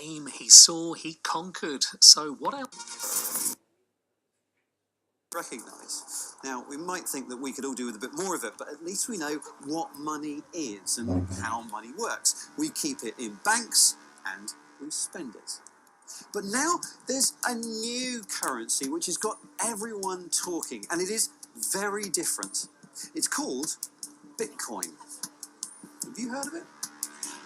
aim he saw, he conquered. So what else? Recognise. Now, we might think that we could all do with a bit more of it, but at least we know what money is and how money works. We keep it in banks and we spend it. But now there's a new currency which has got everyone talking, and it is very different. It's called Bitcoin. Have you heard of it?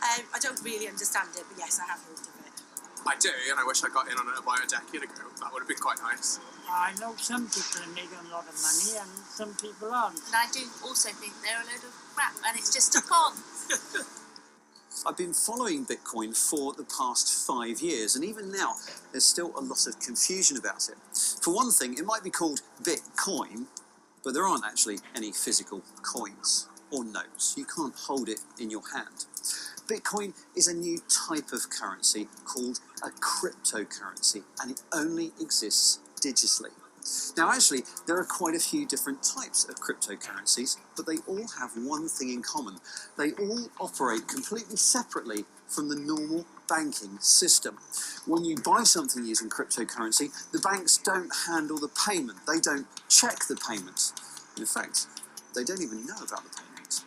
I don't really understand it, but yes, I have heard of it. I do, and I wish I got in on it about a decade ago. That would have been quite nice. I know some people are making a lot of money and some people aren't. And I do also think they're a load of crap, and it's just a con. I've been following Bitcoin for the past 5 years, and even now there's still a lot of confusion about it. For one thing, it might be called Bitcoin, but there aren't actually any physical coins or notes. You can't hold it in your hand. Bitcoin is a new type of currency called a cryptocurrency, and it only exists digitally. Now, actually, there are quite a few different types of cryptocurrencies, but they all have one thing in common. They all operate completely separately from the normal banking system. When you buy something using cryptocurrency, the banks don't handle the payment. They don't check the payment. In fact, they don't even know about the payment.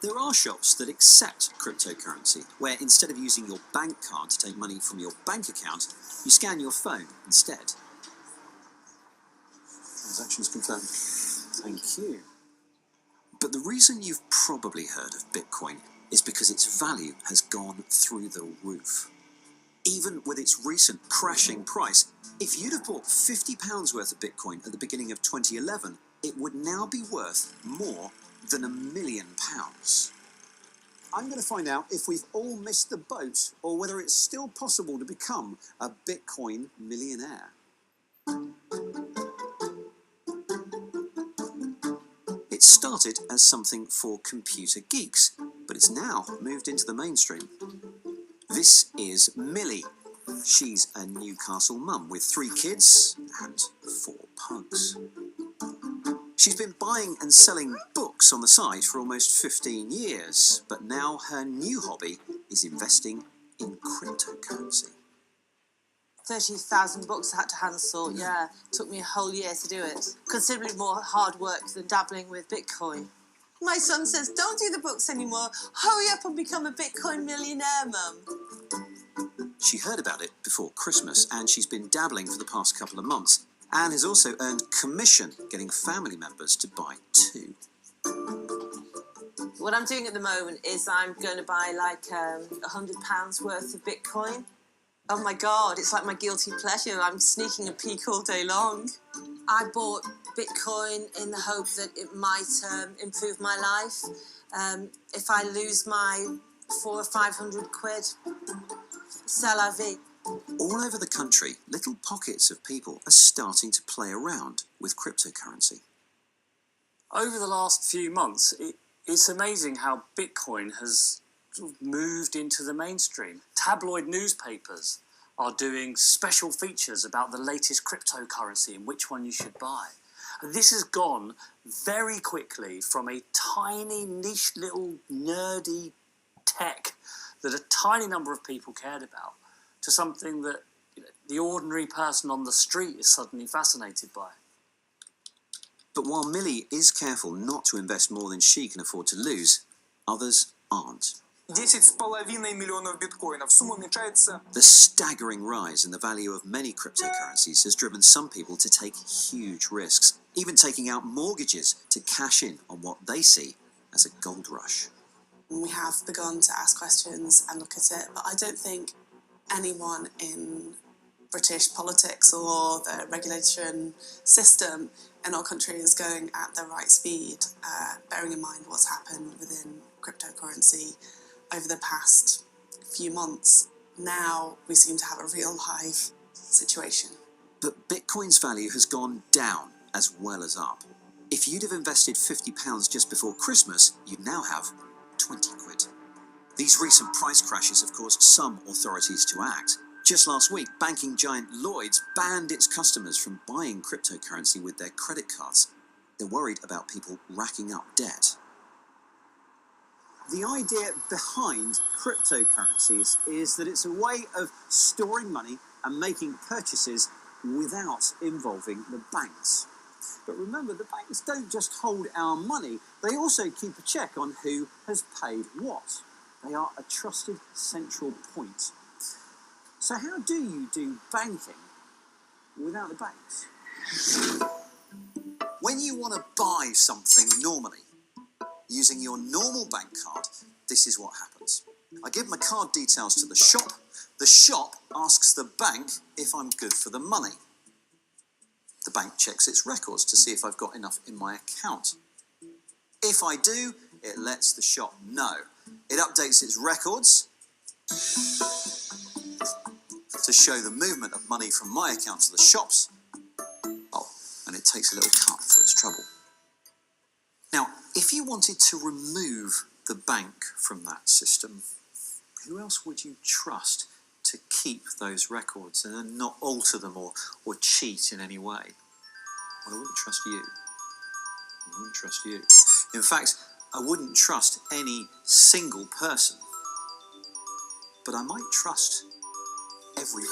There are shops that accept cryptocurrency, where instead of using your bank card to take money from your bank account, you scan your phone instead. Transactions confirmed. Thank you. But the reason you've probably heard of Bitcoin is because its value has gone through the roof. Even with its recent crashing price, if you'd have bought £50 worth of Bitcoin at the beginning of 2011, it would now be worth more than £1 million. I'm going to find out if we've all missed the boat or whether it's still possible to become a Bitcoin millionaire. It started as something for computer geeks, but it's now moved into the mainstream. This is Millie. She's a Newcastle mum with 3 kids and 4 pugs. She's been buying and selling books on the side for almost 15 years, but now her new hobby is investing in cryptocurrency. 30,000 books I had to hand sort, yeah. Took me a whole year to do it. Considerably more hard work than dabbling with Bitcoin. My son says, don't do the books anymore. Hurry up and become a Bitcoin millionaire, Mum. She heard about it before Christmas, and she's been dabbling for the past couple of months, and has also earned commission getting family members to buy too. What I'm doing at the moment is I'm going to buy like £100 worth of Bitcoin. Oh my God, it's like my guilty pleasure. I'm sneaking a peek all day long. I bought Bitcoin in the hope that it might improve my life. If I lose my 400 or 500 quid, c'est la vie. All over the country, little pockets of people are starting to play around with cryptocurrency. Over the last few months, it's amazing how Bitcoin has sort of moved into the mainstream. Tabloid newspapers are doing special features about the latest cryptocurrency and which one you should buy. And this has gone very quickly from a tiny, niche little nerdy tech that a tiny number of people cared about to something that the ordinary person on the street is suddenly fascinated by. But while Millie is careful not to invest more than she can afford to lose, others aren't. 10,5 миллионов биткоинов. Сумма уменьшается. The staggering rise in the value of many cryptocurrencies has driven some people to take huge risks, even taking out mortgages to cash in on what they see as a gold rush. We have begun to ask questions and look at it, but I don't think anyone in British politics or the regulation system in our country is going at the right speed, bearing in mind what's happened within cryptocurrency over the past few months. Now we seem to have a real live situation. But Bitcoin's value has gone down as well as up. If you'd have invested £50 just before Christmas, you'd now have 20 quid. These recent price crashes have caused some authorities to act. Just last week, banking giant Lloyds banned its customers from buying cryptocurrency with their credit cards. They're worried about people racking up debt. The idea behind cryptocurrencies is that it's a way of storing money and making purchases without involving the banks. But remember, the banks don't just hold our money, they also keep a check on who has paid what. They are a trusted central point. So how do you do banking without the banks? When you want to buy something normally, using your normal bank card, this is what happens. I give my card details to the shop asks the bank if I'm good for the money. The bank checks its records to see if I've got enough in my account. If I do, it lets the shop know. It updates its records to show the movement of money from my account to the shop's. Oh, and it takes a little cut for its trouble. Now, if you wanted to remove the bank from that system, who else would you trust to keep those records and not alter them or cheat in any way? Well, I wouldn't trust you. I wouldn't trust you. In fact, I wouldn't trust any single person. But I might trust everyone.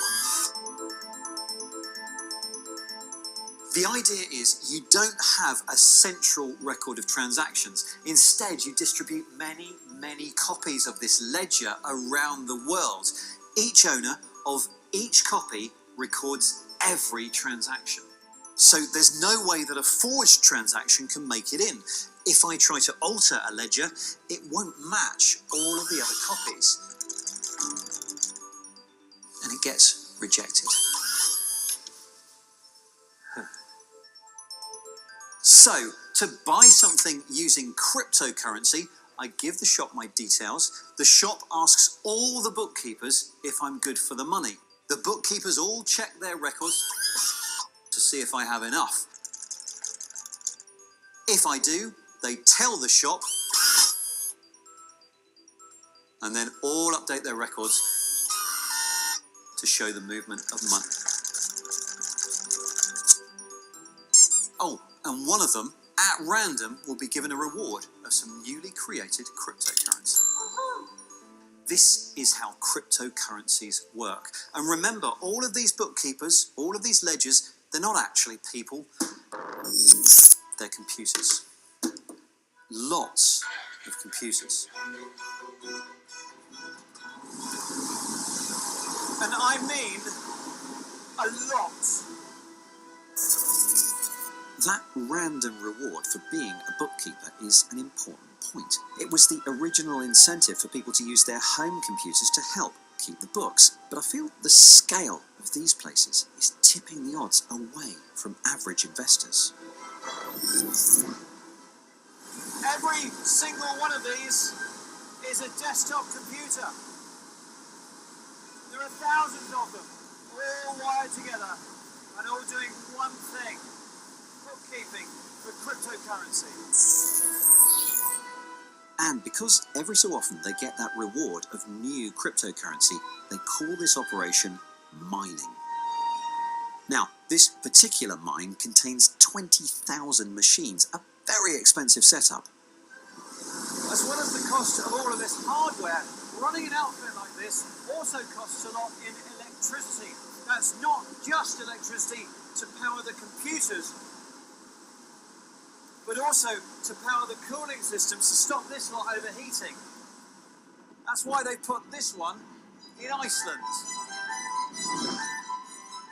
The idea is you don't have a central record of transactions. Instead, you distribute many, many copies of this ledger around the world. Each owner of each copy records every transaction. So there's no way that a forged transaction can make it in. If I try to alter a ledger, it won't match all of the other copies. And it gets rejected. So, to buy something using cryptocurrency, I give the shop my details. The shop asks all the bookkeepers if I'm good for the money. The bookkeepers all check their records to see if I have enough. If I do, they tell the shop, and then all update their records to show the movement of money. Oh, and one of them, at random, will be given a reward of some newly created cryptocurrency. This is how cryptocurrencies work. And remember, all of these bookkeepers, all of these ledgers, they're not actually people, they're computers. Lots of computers. And I mean a lot. That random reward for being a bookkeeper is an important point. It was the original incentive for people to use their home computers to help keep the books. But I feel the scale of these places is tipping the odds away from average investors. Every single one of these is a desktop computer. There are thousands of them, all wired together and all doing one thing. Bookkeeping for cryptocurrency. And because every so often they get that reward of new cryptocurrency, they call this operation mining. Now, this particular mine contains 20,000 machines, a very expensive setup. As well as the cost of all of this hardware, running an outfit like this also costs a lot in electricity. That's not just electricity to power the computers, but also to power the cooling systems to stop this lot overheating. That's why they put this one in Iceland.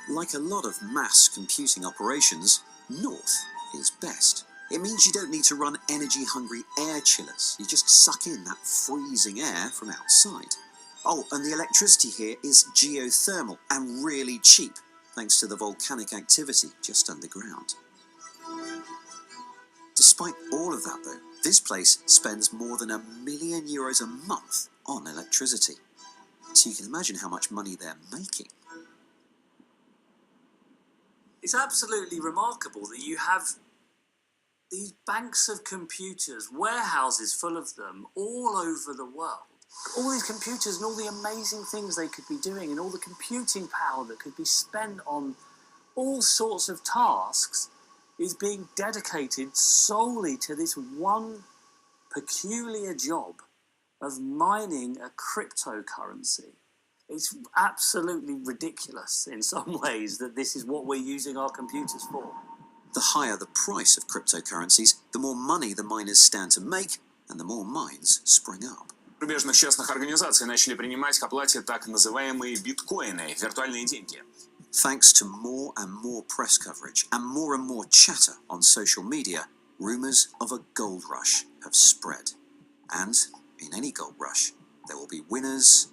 Like a lot of mass computing operations, north is best. It means you don't need to run energy-hungry air chillers. You just suck in that freezing air from outside. Oh, and the electricity here is geothermal and really cheap, thanks to the volcanic activity just underground. Despite all of that, though, this place spends more than €1 million a month on electricity. So you can imagine how much money they're making. It's absolutely remarkable that you have these banks of computers, warehouses full of them, all over the world. All these computers and all the amazing things they could be doing and all the computing power that could be spent on all sorts of tasks is being dedicated solely to this one peculiar job of mining a cryptocurrency. It's absolutely ridiculous in some ways that this is what we're using our computers for. The higher the price of cryptocurrencies, the more money the miners stand to make, and the more mines spring up. Зарубежных частных организаций начали принимать к оплате так называемые биткоины, виртуальные деньги. Thanks to more and more press coverage and more chatter on social media, rumours of a gold rush have spread. And in any gold rush, there will be winners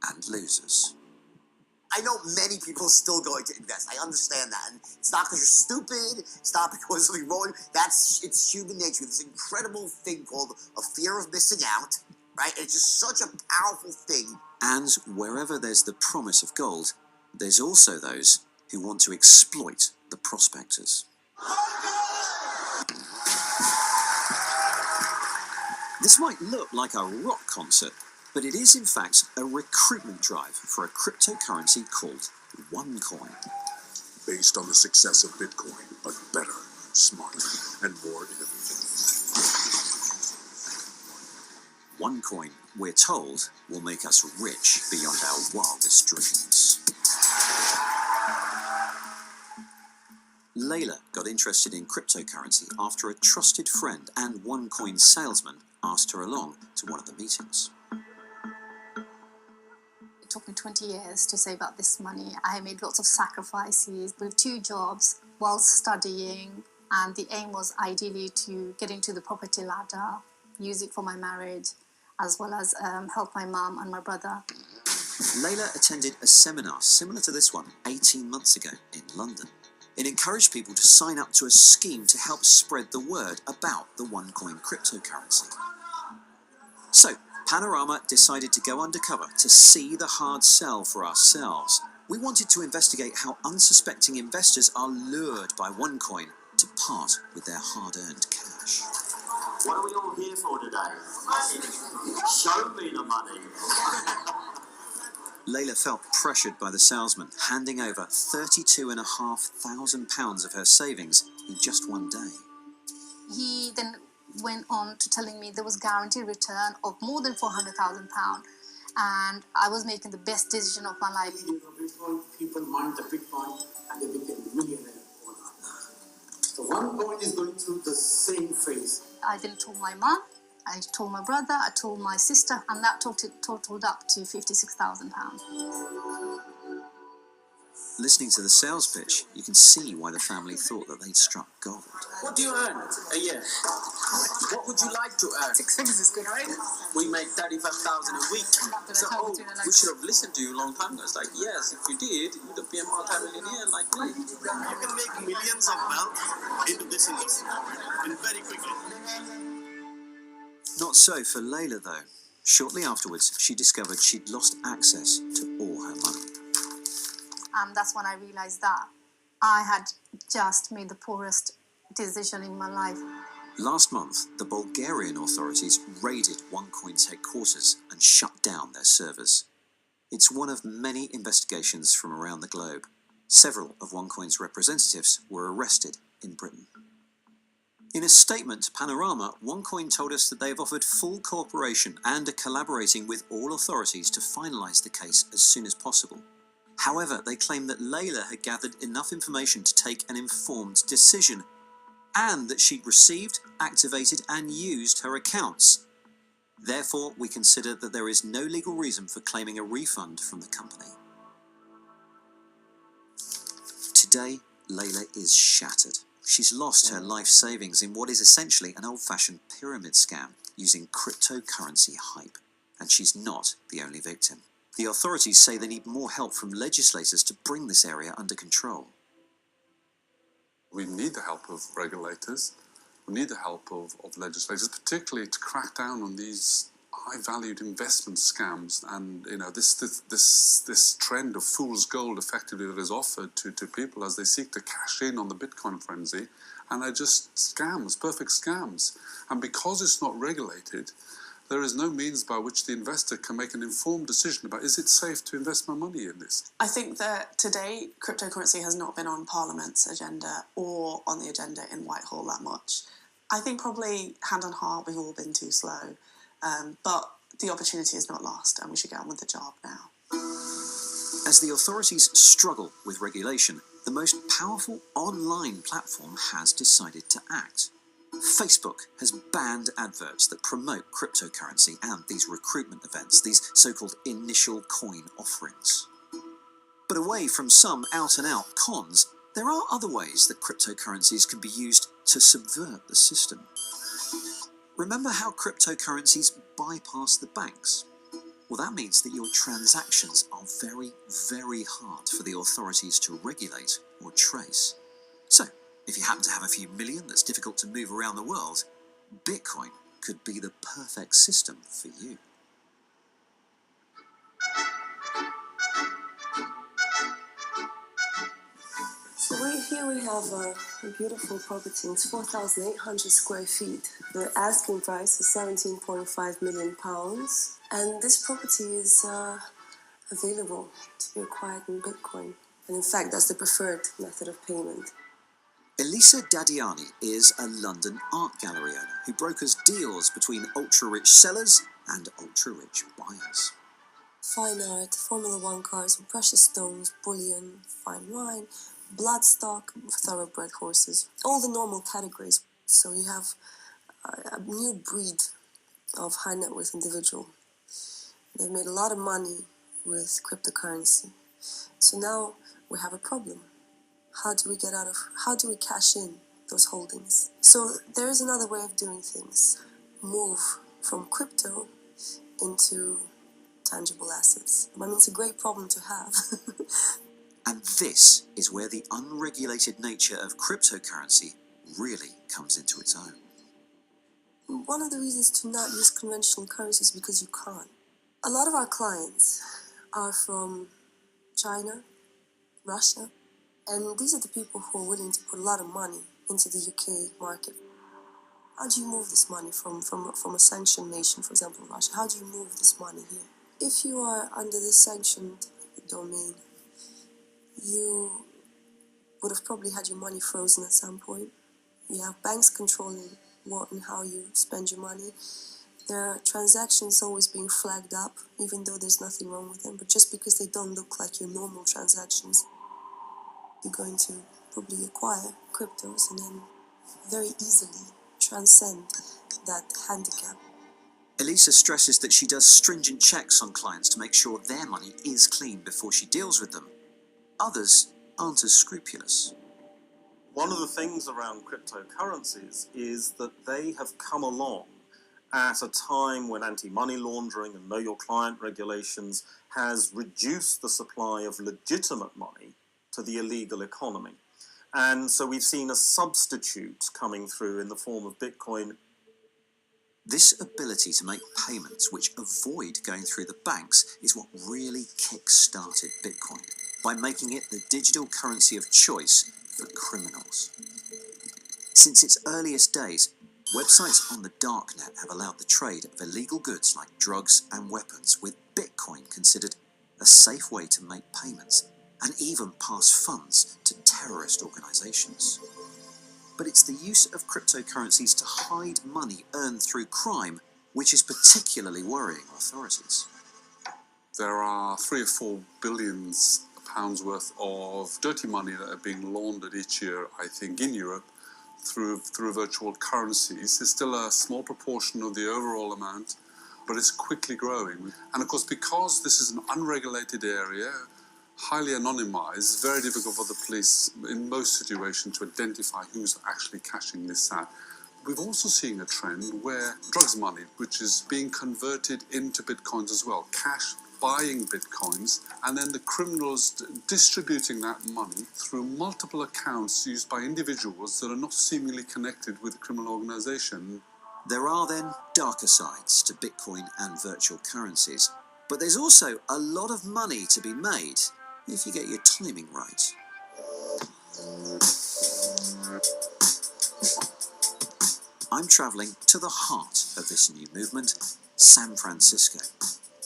and losers. I know many people still going to invest. I understand that. And it's not because you're stupid. It's not because something wrong. It's human nature. This incredible thing called a fear of missing out, right? It's just such a powerful thing. And wherever there's the promise of gold, there's also those who want to exploit the prospectors. This might look like a rock concert, but it is in fact a recruitment drive for a cryptocurrency called OneCoin. Based on the success of Bitcoin, but better, smarter, and more innovative. OneCoin, we're told, will make us rich beyond our wildest dreams. Layla got interested in cryptocurrency after a trusted friend and OneCoin salesman asked her along to one of the meetings. It took me 20 years to save up this money. I made lots of sacrifices with 2 jobs while studying, and the aim was ideally to get into the property ladder, use it for my marriage, as well as help my mum and my brother. Layla attended a seminar similar to this one 18 months ago in London. It encouraged people to sign up to a scheme to help spread the word about the OneCoin cryptocurrency. So, Panorama decided to go undercover to see the hard sell for ourselves. We wanted to investigate how unsuspecting investors are lured by OneCoin to part with their hard-earned cash. What are we all here for today? Show me the money. Layla felt pressured by the salesman, handing over £32,500 of her savings in just one day. He then went on to telling me there was guaranteed return of more than £400,000, and I was making the best decision of my life. People mine the Bitcoin and they became millionaire overnight. So OneCoin is going through the same phase. I then told my mum, I told my brother, I told my sister, and that totaled up to £56,000. Listening to the sales pitch, you can see why the family thought that they'd struck gold. What do you earn a year? What would you like to earn? 6 figures is good, right? We make 35,000 a week. So, we should have listened to you a long time ago. It's like, yes, if you did, you would have been a multi-millionaire like me. You can make millions of wealth into this industry, and very quickly. Not so for Layla, though. Shortly afterwards, she discovered she'd lost access to all her money. And that's when I realised that I had just made the poorest decision in my life. Last month, the Bulgarian authorities raided OneCoin's headquarters and shut down their servers. It's one of many investigations from around the globe. Several of OneCoin's representatives were arrested in Britain. In a statement to Panorama, OneCoin told us that they have offered full cooperation and are collaborating with all authorities to finalise the case as soon as possible. However, they claim that Layla had gathered enough information to take an informed decision, and that she'd received, activated and used her accounts. Therefore, we consider that there is no legal reason for claiming a refund from the company. Today, Layla is shattered. She's lost her life savings in what is essentially an old-fashioned pyramid scam using cryptocurrency hype. And she's not the only victim. The authorities say they need more help from legislators to bring this area under control. We need the help of regulators. We need the help of legislators, particularly to crack down on these high-valued investment scams and this trend of fool's gold, effectively, that is offered to people as they seek to cash in on the Bitcoin frenzy, and they're just scams, perfect scams. And because it's not regulated, there is no means by which the investor can make an informed decision about, is it safe to invest my money in this? I think that today cryptocurrency has not been on Parliament's agenda or on the agenda in Whitehall that much. I think probably hand on heart we've all been too slow. But the opportunity is not lost and we should get on with the job now. As the authorities struggle with regulation, the most powerful online platform has decided to act. Facebook has banned adverts that promote cryptocurrency and these recruitment events, these so-called initial coin offerings. But away from some out-and-out cons, there are other ways that cryptocurrencies can be used to subvert the system. Remember how cryptocurrencies bypass the banks? Well, that means that your transactions are very, very hard for the authorities to regulate or trace. So, if you happen to have a few million that's difficult to move around the world, Bitcoin could be the perfect system for you. So here we have a beautiful property. It's 4,800 square feet. The asking price is £17.5 million. And this property is available to be acquired in Bitcoin. And in fact, that's the preferred method of payment. Elisa Dadiani is a London art gallery owner who brokers deals between ultra-rich sellers and ultra-rich buyers. Fine art, Formula 1 cars, precious stones, bullion, fine wine, bloodstock, thoroughbred horses, all the normal categories. So you have a new breed of high net worth individual. They've made a lot of money with cryptocurrency. So now we have a problem. How do we cash in those holdings? So there is another way of doing things. Move from crypto into tangible assets. I mean, it's a great problem to have. And this is where the unregulated nature of cryptocurrency really comes into its own. One of the reasons to not use conventional currency is because you can't. A lot of our clients are from China, Russia, and these are the people who are willing to put a lot of money into the UK market. How do you move this money from a sanctioned nation, for example, Russia? How do you move this money here? If you are under this sanctioned domain, you would have probably had your money frozen at some point. You have banks controlling what and how you spend your money. There are transactions always being flagged up, even though there's nothing wrong with them. But just because they don't look like your normal transactions, you're going to probably acquire cryptos and then very easily transcend that handicap. Elisa stresses that she does stringent checks on clients to make sure their money is clean before she deals with them. Others aren't as scrupulous. One of the things around cryptocurrencies is that they have come along at a time when anti-money laundering and know your client regulations has reduced the supply of legitimate money to the illegal economy. And so we've seen a substitute coming through in the form of Bitcoin. This ability to make payments which avoid going through the banks is what really kick-started Bitcoin, by making it the digital currency of choice for criminals. Since its earliest days, websites on the darknet have allowed the trade of illegal goods like drugs and weapons, with Bitcoin considered a safe way to make payments and even pass funds to terrorist organizations. But it's the use of cryptocurrencies to hide money earned through crime which is particularly worrying authorities. There are 3 or 4 billion pounds worth of dirty money that are being laundered each year, I think, in Europe through virtual currencies. It's still a small proportion of the overall amount, but it's quickly growing. And of course, because this is an unregulated area, highly anonymized, it's very difficult for the police in most situations to identify who's actually cashing this out. We've also seen a trend where drugs money, which is being converted into bitcoins as well, cash buying bitcoins, and then the criminals distributing that money through multiple accounts used by individuals that are not seemingly connected with the criminal organization. There are then darker sides to Bitcoin and virtual currencies, but there's also a lot of money to be made if you get your timing right. I'm travelling to the heart of this new movement, San Francisco.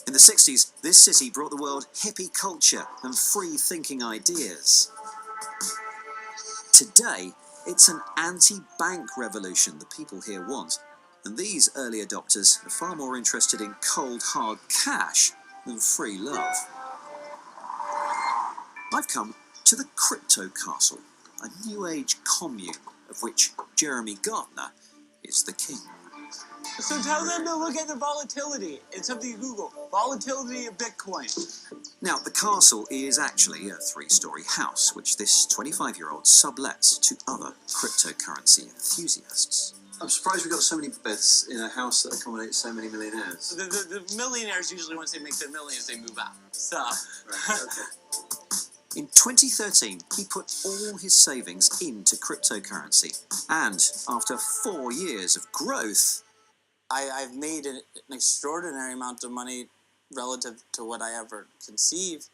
In the 60s, this city brought the world hippie culture and free-thinking ideas. Today, it's an anti-bank revolution the people here want, And these early adopters are far more interested in cold, hard cash than free love. I've come to the Crypto Castle, a new age commune of which Jeremy Gardner is the king. So tell them to look at the volatility. It's something you Google. Volatility of Bitcoin. Now, the castle is actually a 3-story house, which this 25-year-old sublets to other cryptocurrency enthusiasts. I'm surprised we've got so many beds in a house that accommodates so many millionaires. The millionaires usually, once they make their millions, they move out. So. Right, okay. In 2013, he put all his savings into cryptocurrency. And after 4 years of growth, I've made an extraordinary amount of money relative to what I ever conceived.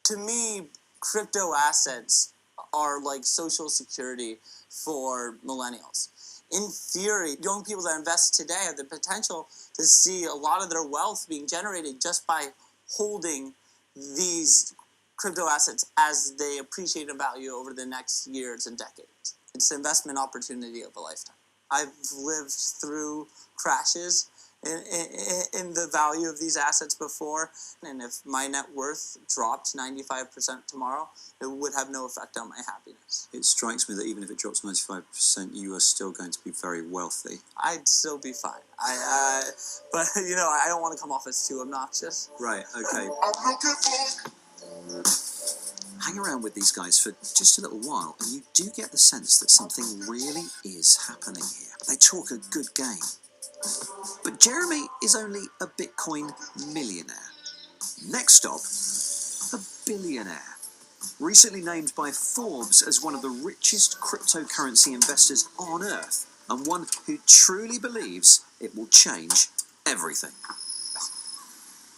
To me, crypto assets are like social security for millennials. In theory, young people that invest today have the potential to see a lot of their wealth being generated just by holding these crypto assets as they appreciate in value over the next years and decades. It's an investment opportunity of a lifetime. I've lived through crashes in the value of these assets before, and if my net worth dropped 95% tomorrow, it would have no effect on my happiness. it strikes me that even if it drops 95%, you are still going to be very wealthy. I'd still be fine. But you know, I don't want to come off as too obnoxious. Right, okay. Hang around with these guys for just a little while, and you do get the sense that something really is happening here. They talk a good game. But Jeremy is only a Bitcoin millionaire. Next stop, a billionaire. Recently named by Forbes as one of the richest cryptocurrency investors on Earth, and one who truly believes it will change everything.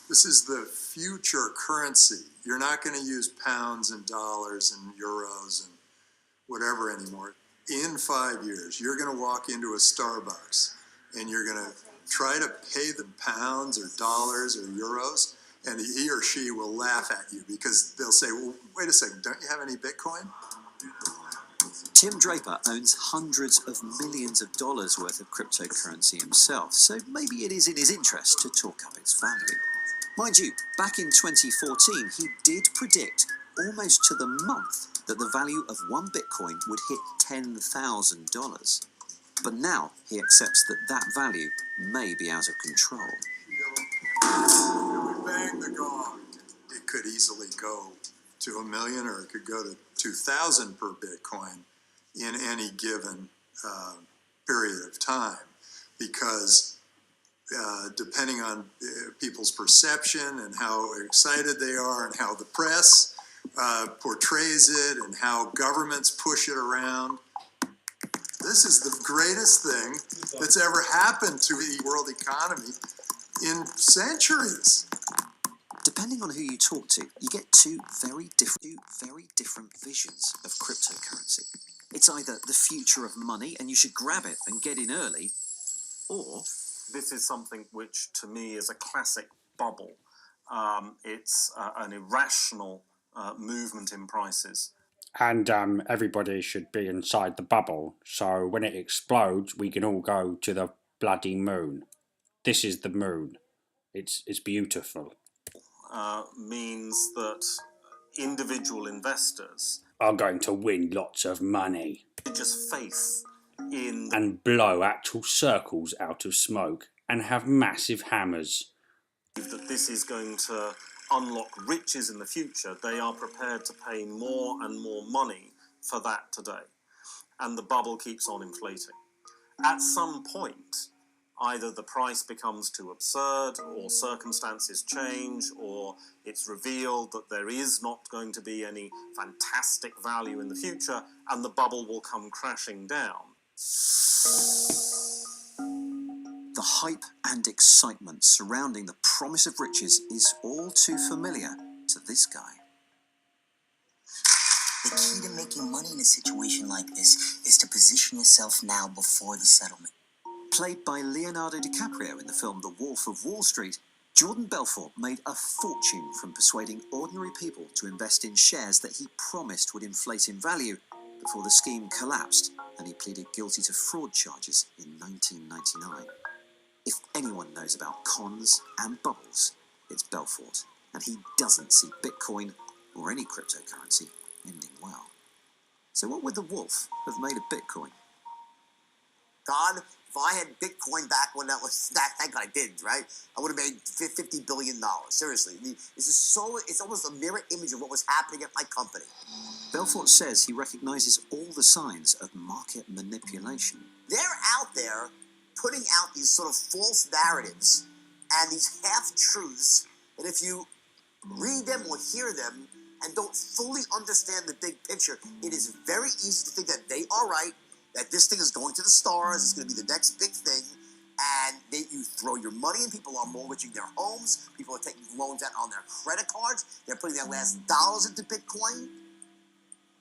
This is the future currency. You're not going to use pounds and dollars and euros and whatever anymore. In 5 years, you're going to walk into a Starbucks and you're going to try to pay them pounds or dollars or euros, and he or she will laugh at you because they'll say, well, wait a second, don't you have any Bitcoin? Tim Draper owns hundreds of millions of dollars worth of cryptocurrency himself, so maybe it is in his interest to talk up its value. Mind you, back in 2014, he did predict, almost to the month, that the value of one Bitcoin would hit $10,000. But now he accepts that that value may be out of control. If we bang the gong, it could easily go to $1 million, or it could go to 2,000 per Bitcoin in any given period of time, because depending on people's perception and how excited they are and how the press portrays it and how governments push it around, this is the greatest thing that's ever happened to the world economy in centuries. Depending on who you talk to, you get two very different visions of cryptocurrency. It's either the future of money and you should grab it and get in early, or this is something which to me is a classic bubble. It's an irrational movement in prices. And everybody should be inside the bubble, so when it explodes, we can all go to the bloody moon. This is the moon. It's beautiful. Means that individual investors are going to win lots of money. Just faith in... and blow actual circles out of smoke and have massive hammers. That this is going to unlock riches in the future. They are prepared to pay more and more money for that today. And the bubble keeps on inflating. At some point, either the price becomes too absurd, or circumstances change, or it's revealed that there is not going to be any fantastic value in the future, and the bubble will come crashing down. the hype and excitement surrounding the promise of riches is all too familiar to this guy. The key to making money in a situation like this is to position yourself now before the settlement. Played by Leonardo DiCaprio in the film The Wolf of Wall Street, Jordan Belfort made a fortune from persuading ordinary people to invest in shares that he promised would inflate in value before the scheme collapsed and he pleaded guilty to fraud charges in 1999. If anyone knows about cons and bubbles, it's Belfort, and he doesn't see Bitcoin or any cryptocurrency ending well. So what would the wolf have made of Bitcoin? God, if I had Bitcoin back when that was, thank God I didn't, right? I would have made $50 billion, seriously. I mean, it's almost a mirror image of what was happening at my company. Belfort says he recognises all the signs of market manipulation. They're out there putting out these sort of false narratives and these half-truths that if you read them or hear them and don't fully understand the big picture, it is very easy to think that they are right, that this thing is going to the stars, it's going to be the next big thing, and you throw your money in, people are mortgaging their homes, people are taking loans out on their credit cards, they're putting their last dollars into Bitcoin.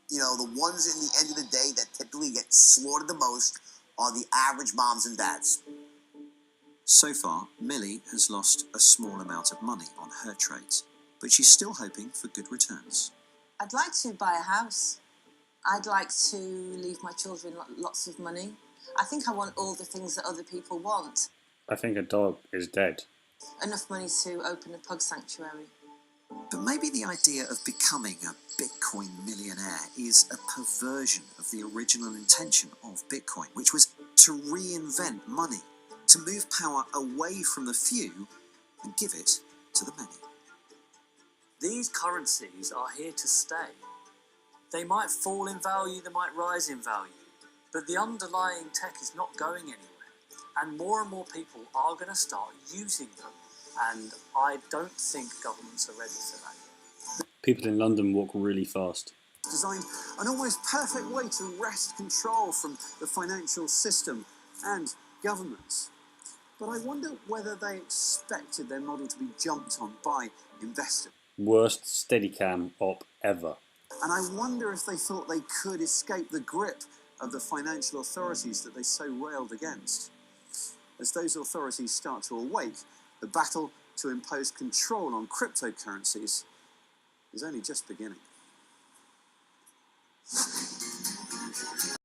You know, the ones in the end of the day that typically get slaughtered the most are the average moms and dads. So far, Millie has lost a small amount of money on her trades, but she's still hoping for good returns. I'd like to buy a house. I'd like to leave my children lots of money. I think I want all the things that other people want. I think a dog is dead. Enough money to open a pug sanctuary. But maybe the idea of becoming a Bitcoin millionaire is a perversion of the original intention of Bitcoin, which was to reinvent money, to move power away from the few and give it to the many. These currencies are here to stay. They might fall in value, they might rise in value, but the underlying tech is not going anywhere. And more people are going to start using them. And I don't think governments are ready for that yet. People in London walk really fast. Designed an almost perfect way to wrest control from the financial system and governments. But I wonder whether they expected their model to be jumped on by investors. Worst Steadicam op ever. And I wonder if they thought they could escape the grip of the financial authorities that they so railed against. As those authorities start to awake, the battle to impose control on cryptocurrencies is only just beginning.